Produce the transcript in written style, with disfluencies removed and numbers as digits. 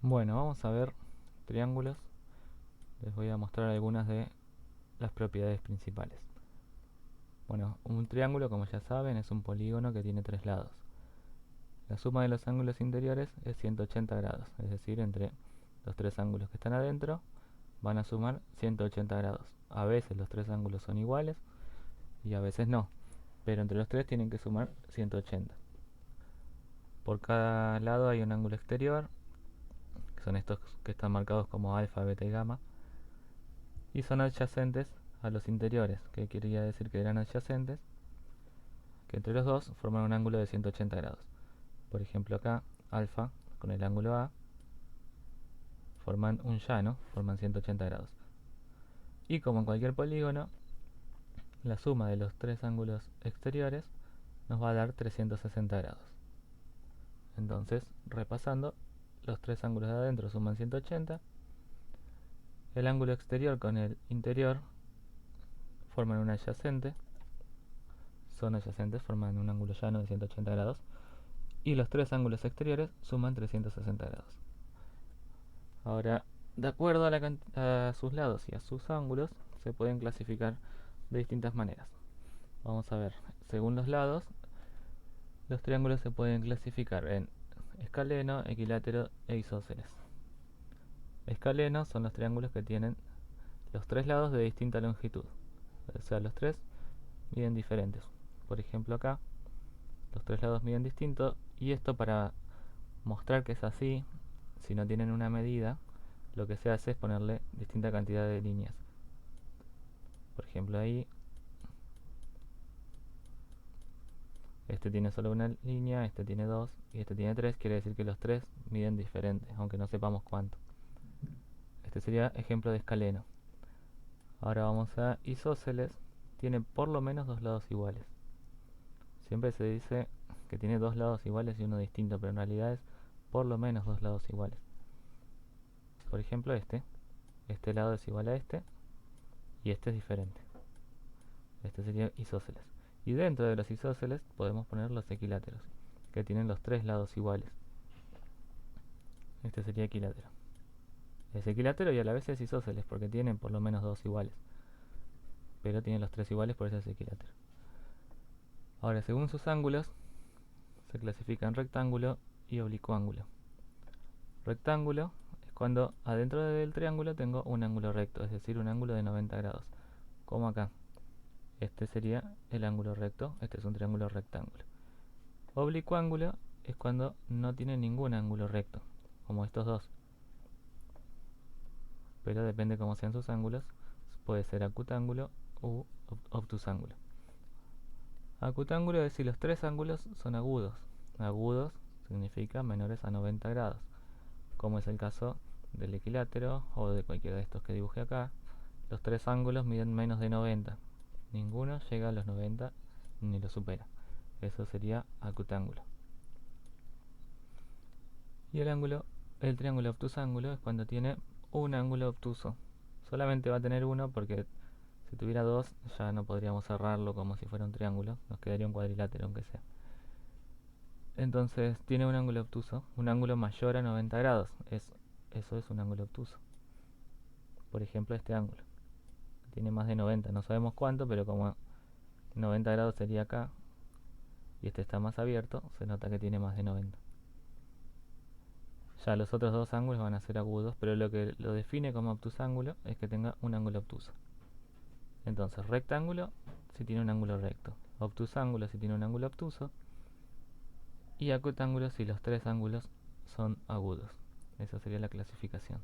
Bueno, vamos a ver triángulos. Les voy a mostrar algunas de las propiedades principales. Bueno, un triángulo, como ya saben, es un polígono que tiene tres lados. La suma de los ángulos interiores es 180 grados, es decir, entre los tres ángulos que están adentro van a sumar 180 grados. A veces los tres ángulos son iguales y a veces no, pero entre los tres tienen que sumar 180. Por cada lado hay un ángulo exterior, que son estos que están marcados como alfa, beta y gamma, y son adyacentes a los interiores, que quería decir que eran adyacentes, que entre los dos forman un ángulo de 180 grados. Por ejemplo acá, alfa con el ángulo A forman un llano, forman 180 grados. Y como en cualquier polígono, la suma de los tres ángulos exteriores nos va a dar 360 grados. Entonces, repasando, los tres ángulos de adentro suman 180, el ángulo exterior con el interior forman un adyacente, son adyacentes, forman un ángulo llano de 180 grados, y los tres ángulos exteriores suman 360 grados. Ahora, de acuerdo a sus lados y a sus ángulos, se pueden clasificar de distintas maneras. Vamos a ver, según los lados, los triángulos se pueden clasificar en escaleno, equilátero e isósceles. Escalenos son los triángulos que tienen los tres lados de distinta longitud, o sea, los tres miden diferentes. Por ejemplo acá, los tres lados miden distinto, y esto para mostrar que es así, si no tienen una medida, lo que se hace es ponerle distinta cantidad de líneas. Por ejemplo ahí, este tiene solo una línea, este tiene dos y este tiene tres, quiere decir que los tres miden diferente, aunque no sepamos cuánto. Este sería ejemplo de escaleno. Ahora vamos a isósceles, tiene por lo menos dos lados iguales. Siempre se dice que tiene dos lados iguales y uno distinto, pero en realidad es por lo menos dos lados iguales. Por ejemplo este lado es igual a este y este es diferente. Este sería isósceles. Y dentro de los isósceles podemos poner los equiláteros, que tienen los tres lados iguales. Este sería equilátero. Es equilátero y a la vez es isósceles, porque tienen por lo menos dos iguales. Pero tienen los tres iguales, por eso es equilátero. Ahora, según sus ángulos, se clasifican rectángulo y oblicuángulo. Rectángulo es cuando adentro del triángulo tengo un ángulo recto, es decir, un ángulo de 90 grados, como acá. Este sería el ángulo recto, este es un triángulo rectángulo. Oblicuángulo es cuando no tiene ningún ángulo recto, como estos dos. Pero depende cómo sean sus ángulos, puede ser acutángulo u obtusángulo. Acutángulo es si los tres ángulos son agudos. Agudos significa menores a 90 grados, como es el caso del equilátero o de cualquiera de estos que dibujé acá. Los tres ángulos miden menos de 90. Ninguno llega a los 90 ni lo supera. Eso sería acutángulo. Y el triángulo obtusángulo es cuando tiene un ángulo obtuso. Solamente va a tener uno porque si tuviera dos ya no podríamos cerrarlo como si fuera un triángulo. Nos quedaría un cuadrilátero aunque sea. Entonces tiene un ángulo obtuso, un ángulo mayor a 90 grados. Eso es un ángulo obtuso. Por ejemplo este ángulo. Tiene más de 90, no sabemos cuánto, pero como 90 grados sería acá y este está más abierto, se nota que tiene más de 90. Ya los otros dos ángulos van a ser agudos, pero lo que lo define como obtusángulo es que tenga un ángulo obtuso. Entonces, rectángulo si tiene un ángulo recto, obtusángulo si tiene un ángulo obtuso, y acutángulo si los tres ángulos son agudos. Esa sería la clasificación.